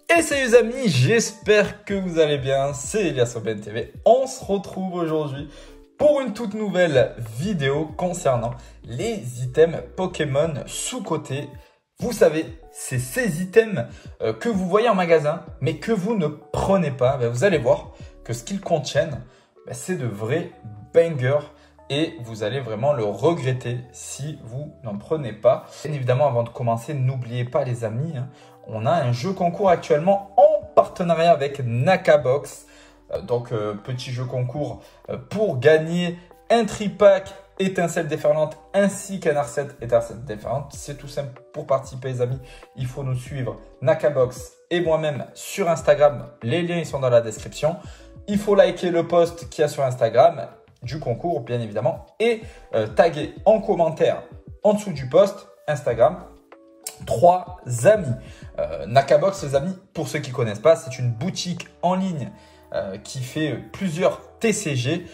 Et salut les amis, j'espère que vous allez bien, c'est Elias OBN TV. On se retrouve aujourd'hui pour une toute nouvelle vidéo concernant les items Pokémon sous-cotés. Vous savez, c'est ces items que vous voyez en magasin, mais que vous ne prenez pas. Vous allez voir que ce qu'ils contiennent, c'est de vrais bangers. Et vous allez vraiment le regretter si vous n'en prenez pas. Bien évidemment, avant de commencer, n'oubliez pas les amis, on a un jeu concours actuellement en partenariat avec Nakabox. Donc, petit jeu concours pour gagner un tripack étincelle déferlante ainsi qu'un R7 étincelle déferlante. C'est tout simple pour participer les amis. Il faut nous suivre Nakabox et moi-même sur Instagram. Les liens ils sont dans la description. Il faut liker le post qu'il y a sur Instagram du concours bien évidemment et taguer en commentaire en dessous du post Instagram 3 amis. Nakabox les amis, pour ceux qui ne connaissent pas, c'est une boutique en ligne qui fait plusieurs TCG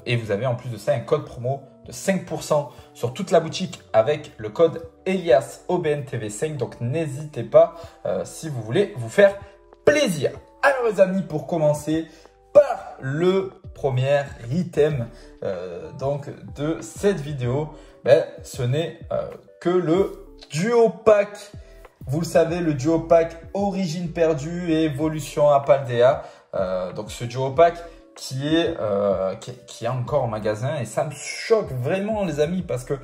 et vous avez en plus de ça un code promo de 5% sur toute la boutique avec le code EliasOBNTV5. Donc n'hésitez pas si vous voulez vous faire plaisir. Alors les amis, pour commencer par le premier item donc de cette vidéo, ce n'est que le duo pack. Vous le savez, le duo pack Origine perdue et évolution à Paldea. Donc ce duo pack qui est encore en magasin et ça me choque vraiment les amis parce que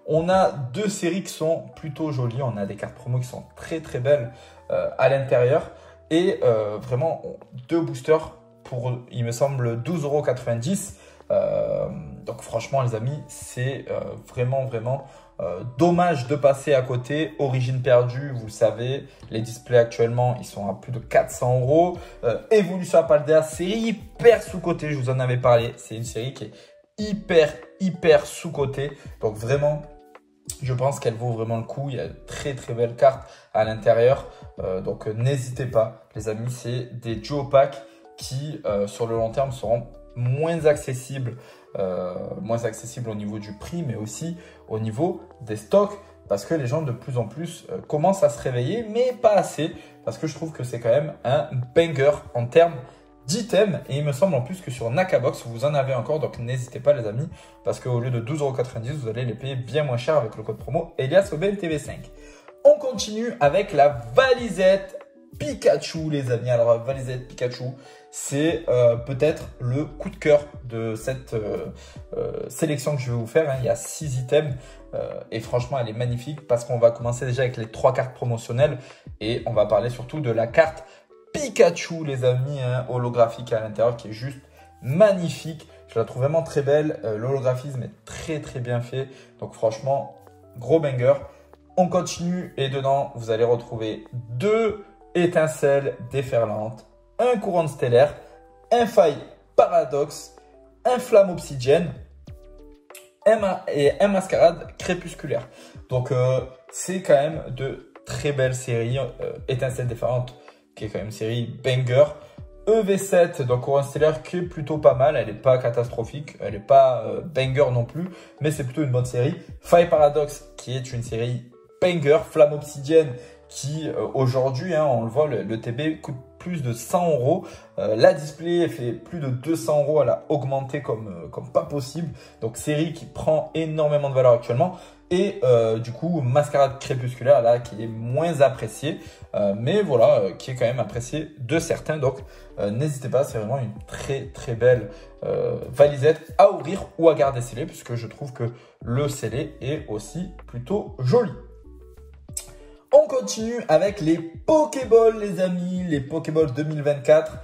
on a deux séries qui sont plutôt jolies. On a des cartes promo qui sont très très belles à l'intérieur et vraiment deux boosters pour, il me semble, 12,90 €. Donc franchement les amis, c'est vraiment dommage de passer à côté. Origine perdue, vous le savez, les displays actuellement ils sont à plus de 400 €. Évolution à Paldea, série hyper sous-cotée, je vous en avais parlé. C'est une série qui est hyper sous-cotée. Donc vraiment, je pense qu'elle vaut vraiment le coup. Il y a de très belles cartes à l'intérieur. Donc n'hésitez pas les amis, c'est des duo packs qui sur le long terme seront moins accessibles au niveau du prix, mais aussi au niveau des stocks, parce que les gens de plus en plus commencent à se réveiller, mais pas assez, parce que je trouve que c'est quand même un banger en termes d'items, et il me semble en plus que sur Nakabox, vous en avez encore, donc n'hésitez pas les amis, parce qu'au lieu de 12,90 €, vous allez les payer bien moins cher avec le code promo EliasOBNTV5. On continue avec la valisette Pikachu les amis. Alors la valisette Pikachu, c'est peut-être le coup de cœur de cette sélection que je vais vous faire. Il y a 6 items et franchement elle est magnifique parce qu'on va commencer déjà avec les 3 cartes promotionnelles et on va parler surtout de la carte Pikachu les amis, holographique à l'intérieur qui est juste magnifique. Je la trouve vraiment très belle. L'holographisme est très bien fait. Donc franchement, gros banger. On continue et dedans, vous allez retrouver 2 étincelles déferlantes, un couronne stellaire, un faille paradoxe, un flamme obsidienne et un mascarade crépusculaire. Donc c'est quand même de très belles séries. Étincelles déferlantes qui est quand même une série banger. EV7, donc couronne stellaire qui est plutôt pas mal. Elle n'est pas catastrophique, elle n'est pas banger non plus, mais c'est plutôt une bonne série. Faille paradoxe qui est une série banger. Flamme obsidienne qui aujourd'hui, on le voit, le TB coûte plus de 100 €. La display fait plus de 200 €. Elle a augmenté comme pas possible. Donc série qui prend énormément de valeur actuellement. Et du coup, mascarade crépusculaire là qui est moins appréciée. Mais voilà, qui est quand même appréciée de certains. Donc n'hésitez pas, c'est vraiment une très belle valisette à ouvrir ou à garder scellée. Puisque je trouve que le scellé est aussi plutôt joli. On continue avec les Pokéballs les amis, les Pokéballs 2024.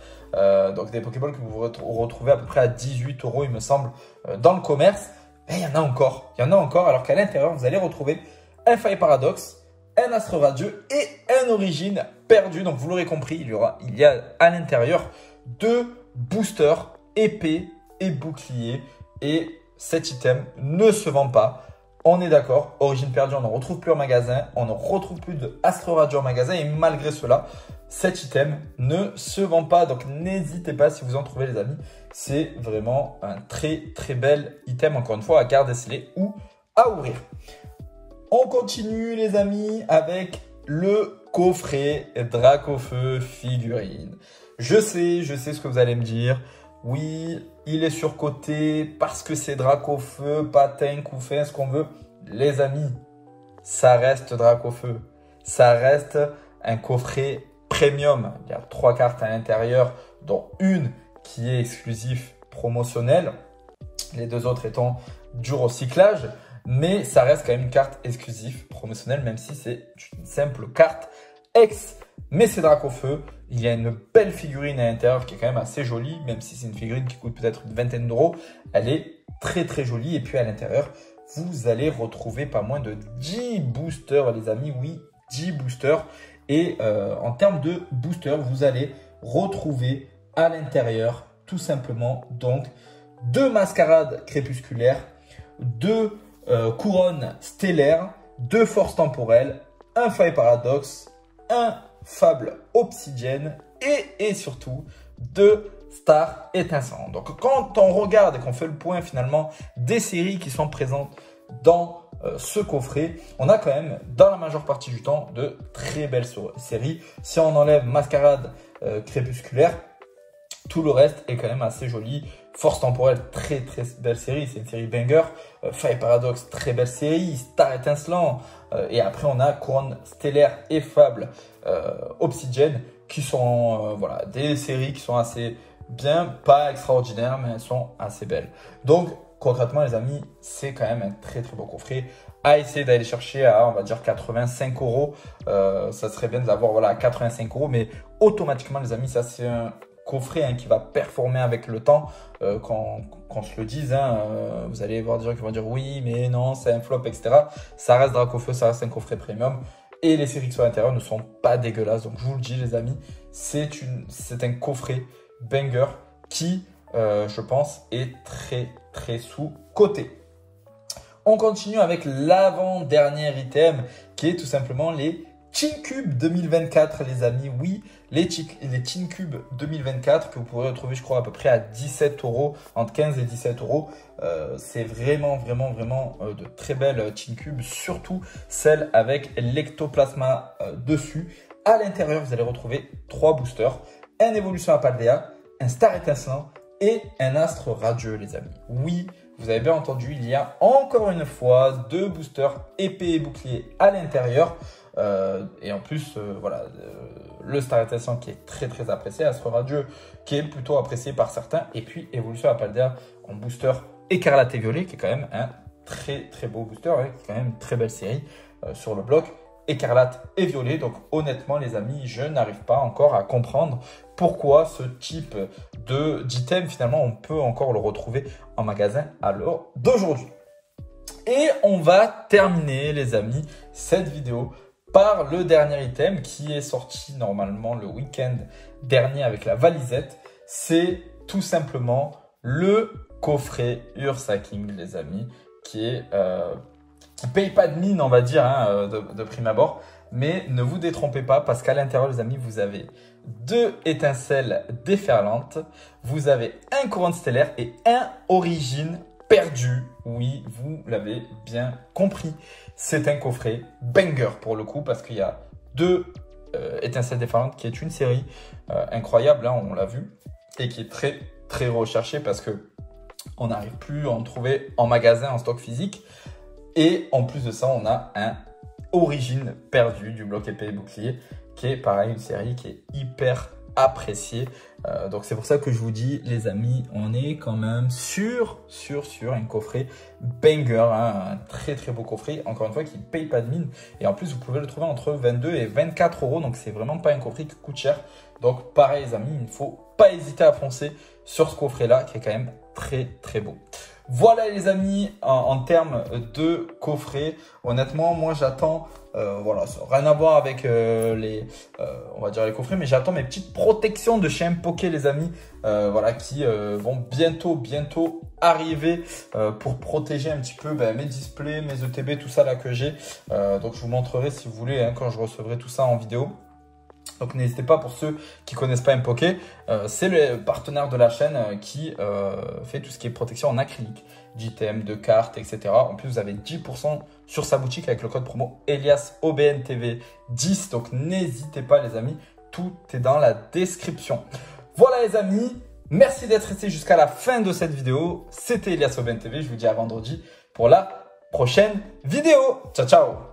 Donc des Pokéballs que vous retrouvez à peu près à 18 € il me semble dans le commerce. Et il y en a encore, alors qu'à l'intérieur vous allez retrouver un faille paradoxe, un astre radieux et un origine perdue. Donc vous l'aurez compris, il y a à l'intérieur 2 boosters épée et bouclier et cet item ne se vend pas. On est d'accord, origine perdue, on n'en retrouve plus en magasin, on ne retrouve plus de Astro Radio en magasin et malgré cela, cet item ne se vend pas. Donc n'hésitez pas si vous en trouvez les amis, c'est vraiment un très bel item encore une fois à garder scellé ou à ouvrir. On continue les amis avec le coffret Dracofeu figurine. Je sais ce que vous allez me dire. Oui, il est surcoté parce que c'est Dracofeu, pas Tank ou fait ce qu'on veut. Les amis, ça reste Dracofeu. Ça reste un coffret premium. Il y a 3 cartes à l'intérieur, dont une qui est exclusive promotionnelle. Les 2 autres étant du recyclage. Mais ça reste quand même une carte exclusive promotionnelle, même si c'est une simple carte X. Mais c'est Dracofeu. Il y a une belle figurine à l'intérieur qui est quand même assez jolie, même si c'est une figurine qui coûte peut-être une vingtaine d'euros. Elle est très jolie. Et puis à l'intérieur, vous allez retrouver pas moins de 10 boosters, les amis. Oui, 10 boosters. Et en termes de boosters, vous allez retrouver à l'intérieur tout simplement donc 2 mascarades crépusculaires, 2 couronnes stellaires, 2 forces temporelles, un faille paradoxe, un fable obsidienne et surtout 2 stars étincelantes. Donc quand on regarde et qu'on fait le point finalement des séries qui sont présentes dans ce coffret, on a quand même dans la majeure partie du temps de très belles séries. Si on enlève mascarade crépusculaire, tout le reste est quand même assez joli. Force temporelle, très belle série, c'est une série banger. Faille paradoxe, très belle série. Star étincelant. Et après, on a couronne stellaire et fable obsidienne qui sont voilà, des séries qui sont assez bien, pas extraordinaires, mais elles sont assez belles. Donc, concrètement, les amis, c'est quand même un très beau coffret à essayer d'aller chercher à, on va dire, 85 euros. Ça serait bien de l'avoir voilà, à 85 euros, mais automatiquement, les amis, ça c'est un coffret qui va performer avec le temps. Qu'on se le dise, vous allez voir des gens qui vont dire oui, mais non, c'est un flop, etc. Ça reste Dracofeu, ça reste un coffret premium. Et les séries qui sont à l'intérieur ne sont pas dégueulasses. Donc, je vous le dis, les amis, c'est un coffret banger qui, je pense, est très sous-coté. On continue avec l'avant-dernier item qui est tout simplement les Chin Cube 2024, les amis. Oui, les Chin Cube 2024 que vous pourrez retrouver, je crois, à peu près à 17 euros, entre 15 et 17 euros. C'est vraiment de très belles Chin Cube, surtout celles avec l'ectoplasma dessus. À l'intérieur, vous allez retrouver 3 boosters, un évolution à Paldea, un star étincelant et un astre radieux, les amis. Oui, vous avez bien entendu, il y a encore une fois 2 boosters épée et bouclier à l'intérieur. Et en plus, voilà, le star étincelant qui est très apprécié, astre radieux qui est plutôt apprécié par certains. Et puis, évolution à Paldea en booster écarlate et violet qui est quand même un très beau booster, qui est quand même une très belle série sur le bloc. Écarlate et violet. Donc honnêtement les amis, je n'arrive pas encore à comprendre pourquoi ce type d'item finalement on peut encore le retrouver en magasin à l'heure d'aujourd'hui. Et on va terminer les amis cette vidéo par le dernier item qui est sorti normalement le week-end dernier avec la valisette. C'est tout simplement le coffret Ursa King, les amis, qui est qui paye pas de mine, on va dire, de prime abord. Mais ne vous détrompez pas parce qu'à l'intérieur, les amis, vous avez 2 étincelles déferlantes. Vous avez un couronne stellaire et un origine perdue. Oui, vous l'avez bien compris. C'est un coffret banger pour le coup parce qu'il y a 2 étincelles déferlantes qui est une série incroyable, on l'a vu, et qui est très recherchée parce que on n'arrive plus à en trouver en magasin, en stock physique. Et en plus de ça, on a un origine perdue du bloc épée et bouclier qui est pareil, une série qui est hyper appréciée. Donc c'est pour ça que je vous dis les amis, on est quand même sur un coffret banger, un très beau coffret, encore une fois qui ne paye pas de mine. Et en plus vous pouvez le trouver entre 22 et 24 euros, donc c'est vraiment pas un coffret qui coûte cher. Donc pareil les amis, il ne faut pas hésiter à foncer sur ce coffret là qui est quand même très beau. Voilà les amis, en termes de coffret, honnêtement, moi j'attends, voilà, ça n'a rien à voir avec on va dire les coffrets, mais j'attends mes petites protections de chez Poké les amis, voilà, qui vont bientôt arriver pour protéger un petit peu mes displays, mes ETB, tout ça là que j'ai. Donc je vous montrerai si vous voulez quand je recevrai tout ça en vidéo. Donc n'hésitez pas, pour ceux qui ne connaissent pas Mpoké, c'est le partenaire de la chaîne qui fait tout ce qui est protection en acrylique, d'items, de cartes, etc. En plus, vous avez 10% sur sa boutique avec le code promo EliasOBNTV10. Donc n'hésitez pas les amis, tout est dans la description. Voilà les amis, merci d'être restés jusqu'à la fin de cette vidéo. C'était EliasOBNTV, je vous dis à vendredi pour la prochaine vidéo. Ciao ciao.